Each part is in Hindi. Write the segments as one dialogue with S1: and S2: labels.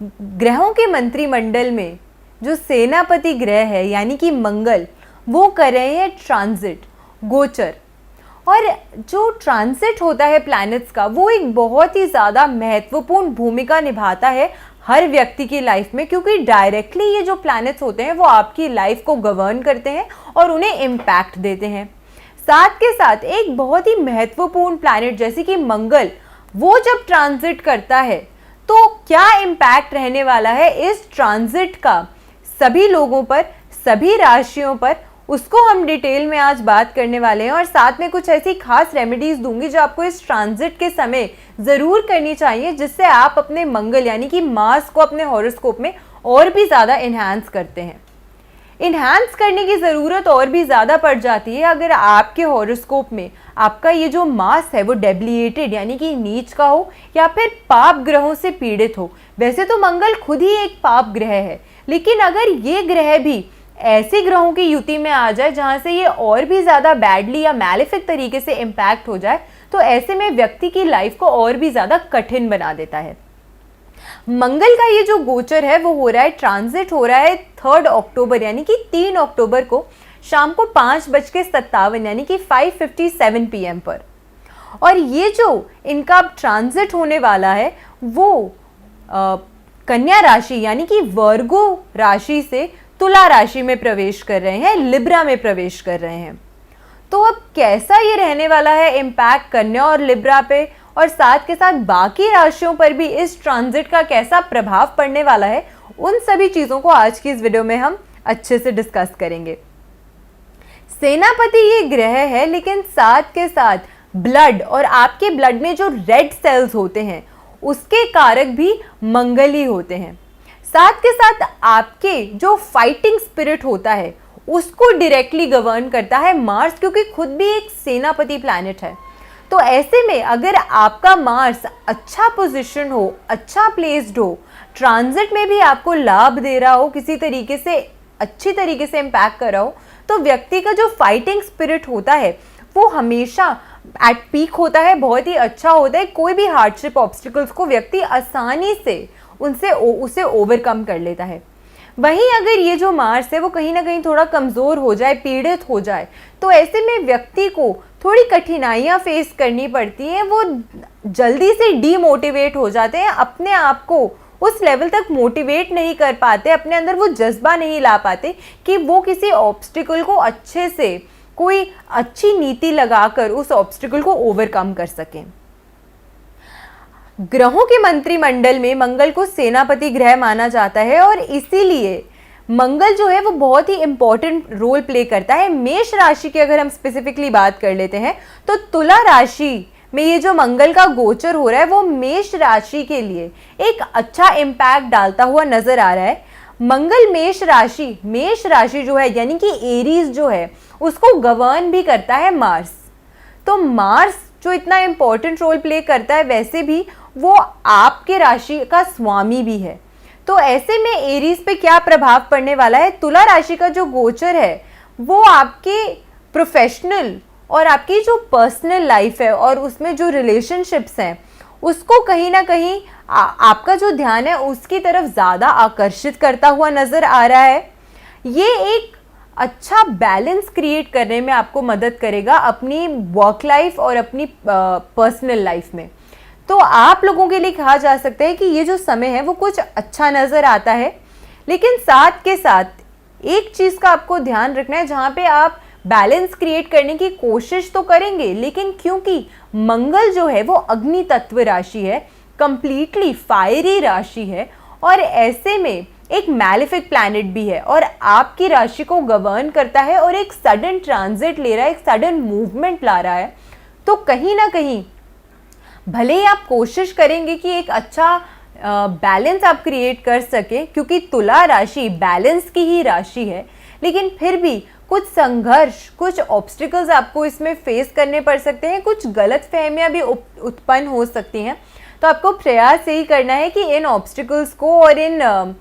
S1: ग्रहों के मंत्रिमंडल में जो सेनापति ग्रह है यानी कि मंगल, वो कर रहे हैं ट्रांजिट, गोचर। और जो ट्रांजिट होता है प्लैनेट्स का, वो एक बहुत ही ज़्यादा महत्वपूर्ण भूमिका निभाता है हर व्यक्ति की लाइफ में, क्योंकि डायरेक्टली ये जो प्लैनेट्स होते हैं वो आपकी लाइफ को गवर्न करते हैं और उन्हें इम्पैक्ट देते हैं। साथ के साथ एक बहुत ही महत्वपूर्ण प्लैनेट जैसे कि मंगल, वो जब ट्रांजिट करता है तो क्या इम्पैक्ट रहने वाला है इस ट्रांजिट का सभी लोगों पर, सभी राशियों पर, उसको हम डिटेल में आज बात करने वाले हैं। और साथ में कुछ ऐसी खास रेमेडीज दूंगी जो आपको इस ट्रांजिट के समय ज़रूर करनी चाहिए, जिससे आप अपने मंगल यानी कि मार्स को अपने हॉरोस्कोप में और भी ज़्यादा इन्हांस करते हैं। इन्हांस करने की ज़रूरत और भी ज़्यादा पड़ जाती है अगर आपके हॉरोस्कोप में आपका ये जो मार्स है वो डेबिलिएटेड यानी कि नीच का हो या फिर पाप ग्रहों से पीड़ित हो। वैसे तो मंगल खुद ही एक पाप ग्रह है, लेकिन अगर ये ग्रह भी ऐसे ग्रहों की युति में आ जाए जहां से ये और भी ज़्यादा बैडली या मैलेफिक तरीके से इम्पैक्ट हो जाए, तो ऐसे में व्यक्ति की लाइफ को और भी ज़्यादा कठिन बना देता है। मंगल का ये जो गोचर है वो हो रहा है, ट्रांजिट हो रहा है 3 अक्टूबर यानी कि 3 अक्टूबर को शाम को 5:57 यानी कि 5:57 PM पर। और ये जो इनका ट्रांजिट होने वाला है वो कन्या राशि यानी कि वर्गो राशि से तुला राशि में प्रवेश कर रहे हैं, लिब्रा में प्रवेश कर रहे हैं। तो अब कैसा ये रहने वाला है इम्पैक्ट कन्या और लिब्रा पे, और साथ के साथ बाकी राशियों पर भी इस ट्रांजिट का कैसा प्रभाव पड़ने वाला है, उन सभी चीज़ों को आज की इस वीडियो में हम अच्छे से डिस्कस करेंगे। सेनापति ये ग्रह है, लेकिन साथ के साथ ब्लड और आपके ब्लड में जो रेड सेल्स होते हैं उसके कारक भी मंगल ही होते हैं। साथ के साथ आपके जो फाइटिंग स्पिरिट होता है उसको डायरेक्टली गवर्न करता है मार्स, क्योंकि खुद भी एक सेनापति प्लैनेट है। तो ऐसे में अगर आपका मार्स अच्छा पोजीशन हो, अच्छा प्लेस्ड हो, ट्रांजिट में भी आपको लाभ दे रहा हो, किसी तरीके से अच्छी तरीके से इम्पैक्ट कर रहा हो, तो व्यक्ति का जो फाइटिंग स्पिरिट होता है वो हमेशा एट पीक होता है, बहुत ही अच्छा होता है। कोई भी हार्डशिप ऑब्स्टिकल्स को व्यक्ति आसानी से उसे ओवरकम कर लेता है। वहीं अगर ये जो मार्स है वो कहीं ना कहीं थोड़ा कमज़ोर हो जाए, पीड़ित हो जाए, तो ऐसे में व्यक्ति को थोड़ी कठिनाइयाँ फेस करनी पड़ती हैं। वो जल्दी से डीमोटिवेट हो जाते हैं, अपने आप को उस लेवल तक मोटिवेट नहीं कर पाते, अपने अंदर वो जज्बा नहीं ला पाते कि वो किसी ऑब्स्टिकल को अच्छे से कोई अच्छी नीति लगाकर उस ऑब्स्टिकल को ओवरकम कर सकें। ग्रहों के मंत्रिमंडल में मंगल को सेनापति ग्रह माना जाता है और इसीलिए मंगल जो है वो बहुत ही इंपॉर्टेंट रोल प्ले करता है। मेष राशि की अगर हम स्पेसिफिकली बात कर लेते हैं तो तुला राशि में ये जो मंगल का गोचर हो रहा है वो मेष राशि के लिए एक अच्छा इम्पैक्ट डालता हुआ नजर आ रहा है। मंगल मेष राशि जो है यानी कि एरीज जो है उसको गवर्न भी करता है मार्स। तो मार्स जो इतना इंपॉर्टेंट रोल प्ले करता है, वैसे भी वो आपके राशि का स्वामी भी है। तो ऐसे में एरीज पे क्या प्रभाव पड़ने वाला है, तुला राशि का जो गोचर है वो आपके प्रोफेशनल और आपकी जो पर्सनल लाइफ है और उसमें जो रिलेशनशिप्स हैं उसको कहीं ना कहीं आपका जो ध्यान है उसकी तरफ ज़्यादा आकर्षित करता हुआ नज़र आ रहा है। ये एक अच्छा बैलेंस क्रिएट करने में आपको मदद करेगा अपनी वर्क लाइफ और अपनी पर्सनल लाइफ में। तो आप लोगों के लिए कहा जा सकता है कि ये जो समय है वो कुछ अच्छा नज़र आता है, लेकिन साथ के साथ एक चीज़ का आपको ध्यान रखना है, जहाँ पे आप बैलेंस क्रिएट करने की कोशिश तो करेंगे, लेकिन क्योंकि मंगल जो है वो अग्नि तत्व राशि है, कंप्लीटली फायरी राशि है, और ऐसे में एक मैलेफिक प्लैनेट भी है और आपकी राशि को गवर्न करता है और एक सडन ट्रांजिट ले रहा है, एक सडन मूवमेंट ला रहा है। तो कहीं ना कहीं भले ही आप कोशिश करेंगे कि एक अच्छा बैलेंस आप क्रिएट कर सके, क्योंकि तुला राशि बैलेंस की ही राशि है, लेकिन फिर भी कुछ संघर्ष, कुछ ऑब्स्टिकल्स आपको इसमें फेस करने पड़ सकते हैं, कुछ गलतफहमियां भी उत्पन्न हो सकती हैं। तो आपको प्रयास यही करना है कि इन ऑब्स्टिकल्स को और इन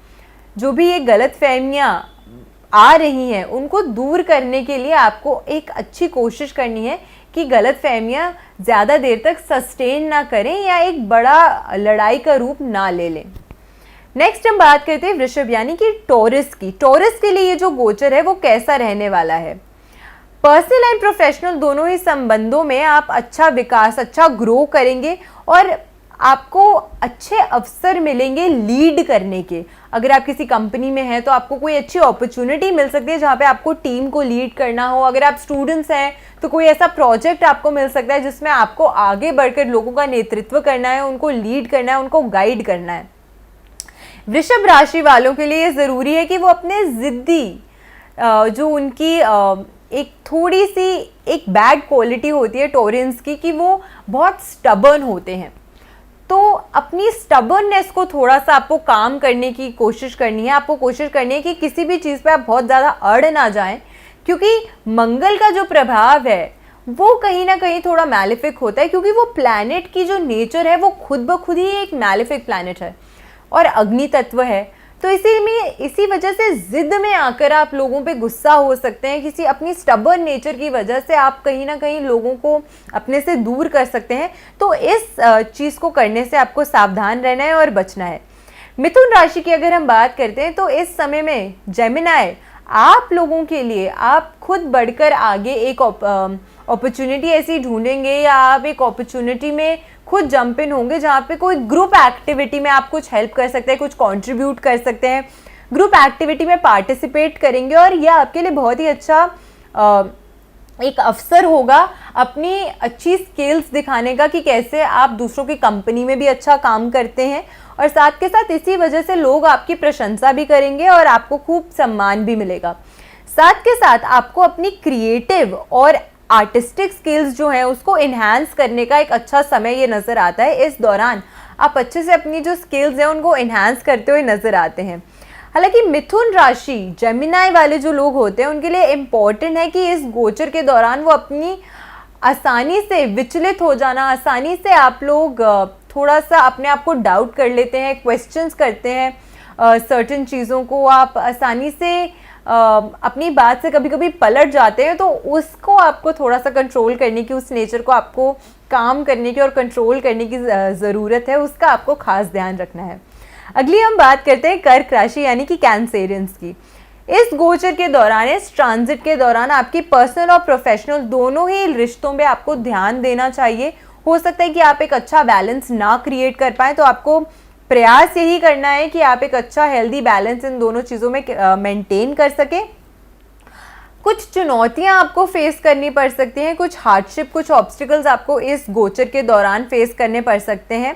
S1: जो भी ये गलतफहमियां आ रही हैं उनको दूर करने के लिए आपको एक अच्छी कोशिश करनी है कि गलतफहमियां ज़्यादा देर तक सस्टेन ना करें या एक बड़ा लड़ाई का रूप ना ले लें। नेक्स्ट हम बात करते हैं वृषभ यानी कि टॉरस की। टॉरस के लिए ये जो गोचर है वो कैसा रहने वाला है। पर्सनल एंड प्रोफेशनल दोनों ही संबंधों में आप अच्छा विकास, अच्छा ग्रो करेंगे और आपको अच्छे अवसर मिलेंगे लीड करने के। अगर आप किसी कंपनी में हैं तो आपको कोई अच्छी अपॉर्चुनिटी मिल सकती है जहाँ पे आपको टीम को लीड करना हो। अगर आप स्टूडेंट्स हैं तो कोई ऐसा प्रोजेक्ट आपको मिल सकता है जिसमें आपको आगे बढ़कर लोगों का नेतृत्व करना है, उनको लीड करना है, उनको गाइड करना है। वृषभ राशि वालों के लिए ज़रूरी है कि वो अपने ज़िद्दी, जो उनकी एक थोड़ी सी एक बैड क्वालिटी होती है टॉरेंस की, कि वो बहुत स्टबर्न होते हैं। तो अपनी स्टबर्ननेस को थोड़ा सा आपको काम करने की कोशिश करनी है। आपको कोशिश करनी है कि किसी भी चीज़ पे आप बहुत ज़्यादा अड़ ना जाएं, क्योंकि मंगल का जो प्रभाव है वो कहीं ना कहीं थोड़ा मैलेफिक होता है, क्योंकि वो प्लैनेट की जो नेचर है वो खुद ब खुद ही एक मैलेफिक प्लैनेट है और अग्नि तत्व है। तो इसी वजह से जिद में आकर आप लोगों पे गुस्सा हो सकते हैं। किसी अपनी स्टबर्न नेचर की वजह से आप कहीं ना कहीं लोगों को अपने से दूर कर सकते हैं। तो इस चीज़ को करने से आपको सावधान रहना है और बचना है। मिथुन राशि की अगर हम बात करते हैं तो इस समय में जेमिनाई, आप लोगों के लिए आप खुद बढ़कर आगे एक अपॉर्चुनिटी ऐसी ढूंढेंगे या आप एक अपॉर्चुनिटी में खुद जंप इन होंगे जहाँ पे कोई ग्रुप एक्टिविटी में आप कुछ हेल्प कर सकते हैं, कुछ कंट्रीब्यूट कर सकते हैं, ग्रुप एक्टिविटी में पार्टिसिपेट करेंगे और यह आपके लिए बहुत ही अच्छा एक अवसर होगा अपनी अच्छी स्किल्स दिखाने का कि कैसे आप दूसरों की कंपनी में भी अच्छा काम करते हैं। और साथ के साथ इसी वजह से लोग आपकी प्रशंसा भी करेंगे और आपको खूब सम्मान भी मिलेगा। साथ के साथ आपको अपनी क्रिएटिव और आर्टिस्टिक स्किल्स जो है उसको इन्हांस करने का एक अच्छा समय ये नज़र आता है। इस दौरान आप अच्छे से अपनी जो स्किल्स हैं उनको इन्हांस करते हुए नज़र आते हैं। हालांकि मिथुन राशि जेमिनाई वाले जो लोग होते हैं उनके लिए इम्पॉर्टेंट है कि इस गोचर के दौरान वो अपनी आसानी से विचलित हो जाना, आसानी से आप लोग थोड़ा सा अपने आप को डाउट कर लेते हैं, क्वेश्चंस करते हैं सर्टेन चीज़ों को, आप आसानी से अपनी बात से कभी कभी पलट जाते हैं। तो उसको आपको थोड़ा सा कंट्रोल करने की, उस नेचर को आपको काम करने की और कंट्रोल करने की ज़रूरत है, उसका आपको खास ध्यान रखना है। अगली हम बात करते हैं कर्क राशि यानी कि कैंसेरियंस की। इस गोचर के दौरान, इस ट्रांजिट के दौरान आपकी पर्सनल और प्रोफेशनल दोनों ही रिश्तों पे आपको ध्यान देना चाहिए। हो सकता है कि आप एक अच्छा बैलेंस ना क्रिएट कर पाएँ, तो आपको प्रयास यही करना है कि आप एक अच्छा हेल्दी बैलेंस इन दोनों चीज़ों में मेंटेन कर सकें। कुछ चुनौतियां आपको फेस करनी पड़ सकती हैं, कुछ हार्डशिप, कुछ ऑब्स्टिकल्स आपको इस गोचर के दौरान फेस करने पड़ सकते हैं।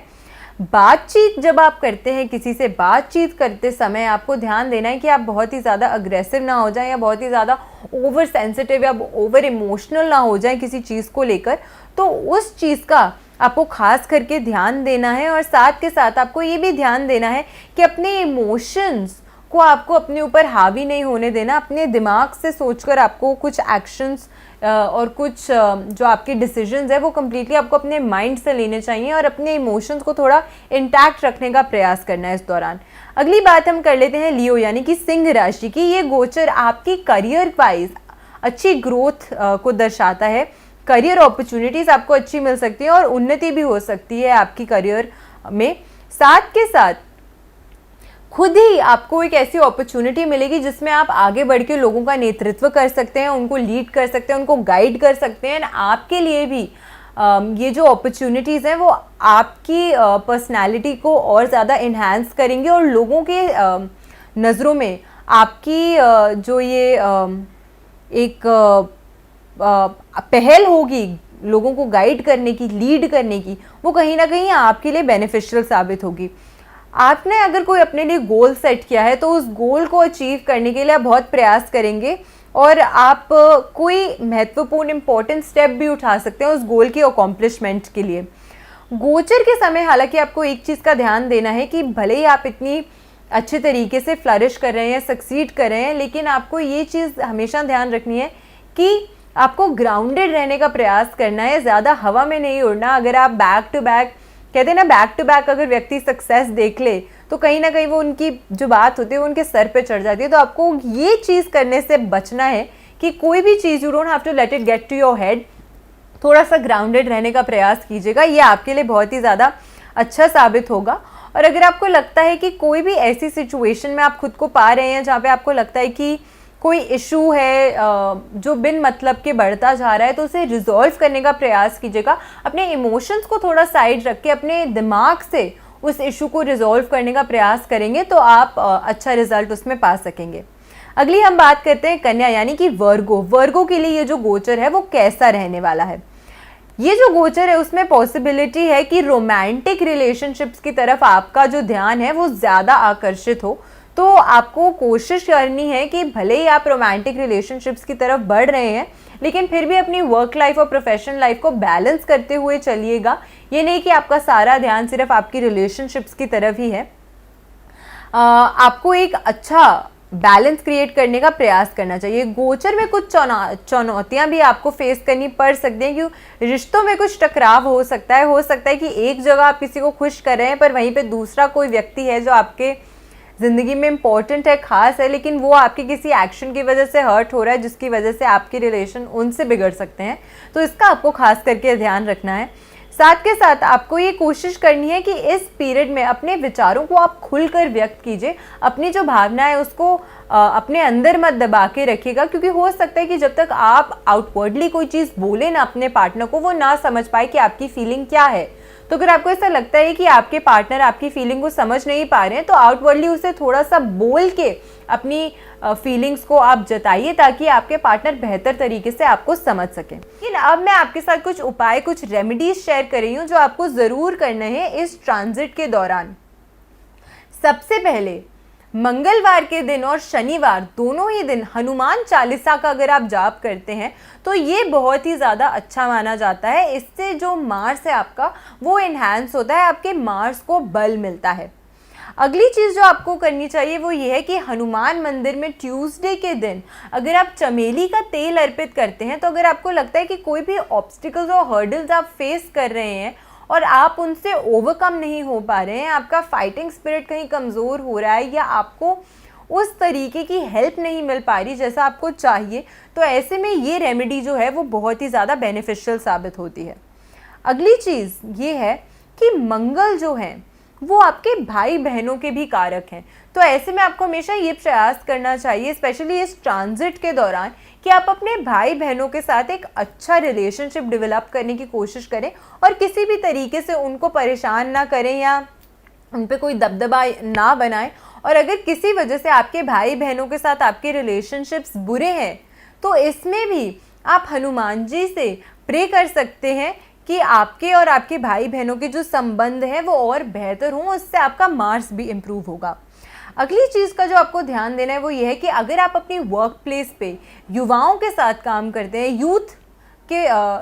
S1: बातचीत जब आप करते हैं, किसी से बातचीत करते समय आपको ध्यान देना है कि आप बहुत ही ज़्यादा अग्रेसिव ना हो जाएं या बहुत ही ज़्यादा ओवर सेंसिटिव या ओवर इमोशनल ना हो जाएं किसी चीज़ को लेकर। तो उस चीज़ का आपको खास करके ध्यान देना है और साथ के साथ आपको ये भी ध्यान देना है कि अपने इमोशंस को आपको अपने ऊपर हावी नहीं होने देना। अपने दिमाग से सोचकर आपको कुछ एक्शंस और कुछ जो आपके डिसीजंस है वो कम्प्लीटली आपको अपने माइंड से लेने चाहिए और अपने इमोशंस को थोड़ा इंटैक्ट रखने का प्रयास करना है इस दौरान। अगली बात हम कर लेते हैं लियो यानी कि सिंह राशि की। ये गोचर आपकी करियर वाइज अच्छी ग्रोथ को दर्शाता है। करियर अपॉर्चुनिटीज़ आपको अच्छी मिल सकती है और उन्नति भी हो सकती है आपकी करियर में। साथ के साथ खुद ही आपको एक ऐसी अपॉर्चुनिटी मिलेगी जिसमें आप आगे बढ़ के लोगों का नेतृत्व कर सकते हैं, उनको लीड कर सकते हैं, उनको गाइड कर सकते हैं। आपके लिए भी ये जो अपॉर्चुनिटीज़ हैं वो आपकी पर्सनालिटी को और ज़्यादा इन्हांस करेंगे और लोगों के नज़रों में आपकी जो ये एक पहल होगी लोगों को गाइड करने की, लीड करने की, वो कहीं ना कहीं आपके लिए बेनिफिशियल साबित होगी। आपने अगर कोई अपने लिए गोल सेट किया है तो उस गोल को अचीव करने के लिए आप बहुत प्रयास करेंगे और आप कोई महत्वपूर्ण इंपॉर्टेंट स्टेप भी उठा सकते हैं उस गोल की अकॉम्प्लिशमेंट के लिए। गोचर के समय हालांकि आपको एक चीज़ का ध्यान देना है कि भले ही आप इतनी अच्छे तरीके से फ्लरिश कर रहे हैं, सक्सीड कर रहे हैं, लेकिन आपको ये चीज़ हमेशा ध्यान रखनी है कि आपको ग्राउंडेड रहने का प्रयास करना है, ज़्यादा हवा में नहीं उड़ना। अगर आप बैक टू बैक, कहते हैं ना, बैक टू बैक अगर व्यक्ति सक्सेस देख ले तो कहीं ना कहीं वो उनकी जो बात होती है वो उनके सर पे चढ़ जाती है। तो आपको ये चीज़ करने से बचना है कि कोई भी चीज़, you don't have to let it get to your head. थोड़ा सा ग्राउंडेड रहने का प्रयास कीजिएगा, ये आपके लिए बहुत ही ज़्यादा अच्छा साबित होगा। और अगर आपको लगता है कि कोई भी ऐसी सिचुएशन में आप खुद को पा रहे हैं जहाँ पे आपको लगता है कि कोई इशू है जो बिन मतलब के बढ़ता जा रहा है, तो उसे रिजॉल्व करने का प्रयास कीजिएगा। अपने इमोशंस को थोड़ा साइड रख के अपने दिमाग से उस इशू को रिजॉल्व करने का प्रयास करेंगे तो आप अच्छा रिजल्ट उसमें पा सकेंगे। अगली हम बात करते हैं कन्या यानी कि वर्गो। वर्गो के लिए ये जो गोचर है वो कैसा रहने वाला है? ये जो गोचर है उसमें पॉसिबिलिटी है कि रोमांटिक रिलेशनशिप्स की तरफ आपका जो ध्यान है वो ज़्यादा आकर्षित हो। तो आपको कोशिश करनी है कि भले ही आप रोमांटिक रिलेशनशिप्स की तरफ बढ़ रहे हैं, लेकिन फिर भी अपनी वर्क लाइफ और प्रोफेशनल लाइफ को बैलेंस करते हुए चलिएगा। ये नहीं कि आपका सारा ध्यान सिर्फ आपकी रिलेशनशिप्स की तरफ ही है। आपको एक अच्छा बैलेंस क्रिएट करने का प्रयास करना चाहिए। गोचर में कुछ चुनौतियां भी आपको फेस करनी पड़ सकती हैं, क्यों रिश्तों में कुछ टकराव हो सकता है कि एक जगह आप किसी को खुश कर रहे हैं पर वहीं पे दूसरा कोई व्यक्ति है जो आपके ज़िंदगी में इम्पॉर्टेंट है, ख़ास है, लेकिन वो आपके किसी एक्शन की वजह से हर्ट हो रहा है जिसकी वजह से आपके रिलेशन उनसे बिगड़ सकते हैं। तो इसका आपको खास करके ध्यान रखना है। साथ के साथ आपको ये कोशिश करनी है कि इस पीरियड में अपने विचारों को आप खुलकर व्यक्त कीजिए। अपनी जो भावना है उसको अपने अंदर मत दबा के रखिएगा, क्योंकि हो सकता है कि जब तक आप आउटवर्डली कोई चीज़ बोले ना अपने पार्टनर को, वो ना समझ पाए कि आपकी फीलिंग क्या है। तो अगर आपको ऐसा लगता है कि आपके पार्टनर आपकी फीलिंग को समझ नहीं पा रहे हैं, तो आउटवर्डली उसे थोड़ा सा बोल के अपनी फीलिंग्स को आप जताइए, ताकि आपके पार्टनर बेहतर तरीके से आपको समझ सकें। लेकिन अब मैं आपके साथ कुछ उपाय, कुछ रेमेडीज शेयर कर रही हूँ जो आपको ज़रूर करने हैं इस ट्रांजिट के दौरान। सबसे पहले मंगलवार के दिन और शनिवार दोनों ही दिन हनुमान चालीसा का अगर आप जाप करते हैं तो ये बहुत ही ज़्यादा अच्छा माना जाता है। इससे जो मार्स है आपका वो इन्हांस होता है, आपके मार्स को बल मिलता है। अगली चीज़ जो आपको करनी चाहिए वो ये है कि हनुमान मंदिर में ट्यूसडे के दिन अगर आप चमेली का तेल अर्पित करते हैं, तो अगर आपको लगता है कि कोई भी ऑब्स्टिकल्स और हर्डल्स आप फेस कर रहे हैं और आप उनसे ओवरकम नहीं हो पा रहे हैं, आपका फाइटिंग स्पिरिट कहीं कमज़ोर हो रहा है या आपको उस तरीके की हेल्प नहीं मिल पा रही जैसा आपको चाहिए, तो ऐसे में ये रेमेडी जो है वो बहुत ही ज़्यादा बेनिफिशियल साबित होती है। अगली चीज़ ये है कि मंगल जो है वो आपके भाई बहनों के भी कारक हैं। तो ऐसे में आपको हमेशा ये प्रयास करना चाहिए, स्पेशली इस ट्रांजिट के दौरान, कि आप अपने भाई बहनों के साथ एक अच्छा रिलेशनशिप डेवलप करने की कोशिश करें और किसी भी तरीके से उनको परेशान ना करें या उन पर कोई दबदबा ना बनाएं। और अगर किसी वजह से आपके भाई बहनों के साथ आपके रिलेशनशिप्स बुरे हैं, तो इसमें भी आप हनुमान जी से प्रे कर सकते हैं कि आपके और आपके भाई बहनों के जो संबंध हैं वो और बेहतर हों, उससे आपका मार्स भी इम्प्रूव होगा। अगली चीज़ का जो आपको ध्यान देना है वो ये है कि अगर आप अपनी वर्क प्लेस पे युवाओं के साथ काम करते हैं,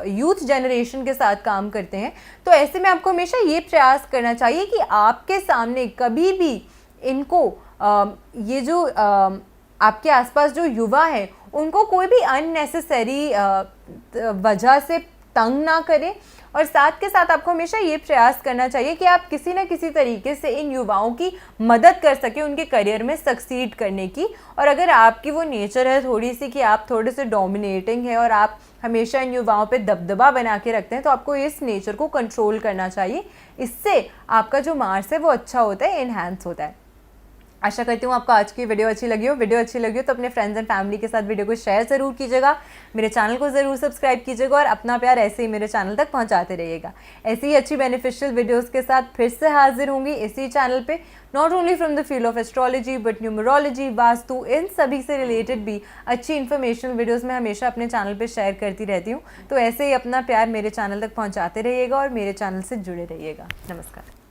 S1: यूथ जनरेशन के साथ काम करते हैं, तो ऐसे में आपको हमेशा ये प्रयास करना चाहिए कि आपके सामने कभी भी इनको ये जो आपके आसपास जो युवा हैं उनको कोई भी अननेसेसरी वजह से तंग ना करें। और साथ के साथ आपको हमेशा ये प्रयास करना चाहिए कि आप किसी न किसी तरीके से इन युवाओं की मदद कर सकें उनके करियर में सक्सीड करने की। और अगर आपकी वो नेचर है थोड़ी सी कि आप थोड़े से डोमिनेटिंग है और आप हमेशा इन युवाओं पे दबदबा बना के रखते हैं, तो आपको इस नेचर को कंट्रोल करना चाहिए। इससे आपका जो मार्स है वो अच्छा होता है, इन्हांस होता है। आशा करती हूँ आपको आज की वीडियो अच्छी लगी हो तो अपने फ्रेंड्स एंड फैमिली के साथ वीडियो को शेयर ज़रूर कीजिएगा, मेरे चैनल को ज़रूर सब्सक्राइब कीजिएगा और अपना प्यार ऐसे ही मेरे चैनल तक पहुँचाते रहिएगा। ऐसी ही अच्छी बेनिफिशियल वीडियोस के साथ फिर से हाजिर होंगी इसी चैनल पे, not only from the field of astrology but numerology, vastu, इन सभी से रिलेटेड भी अच्छी इन्फॉर्मेशनल वीडियोज़ मैं हमेशा अपने चैनल पर शेयर करती रहती हूँ। तो ऐसे ही अपना प्यार मेरे चैनल तक पहुँचाते रहिएगा और मेरे चैनल से जुड़े रहिएगा। नमस्कार।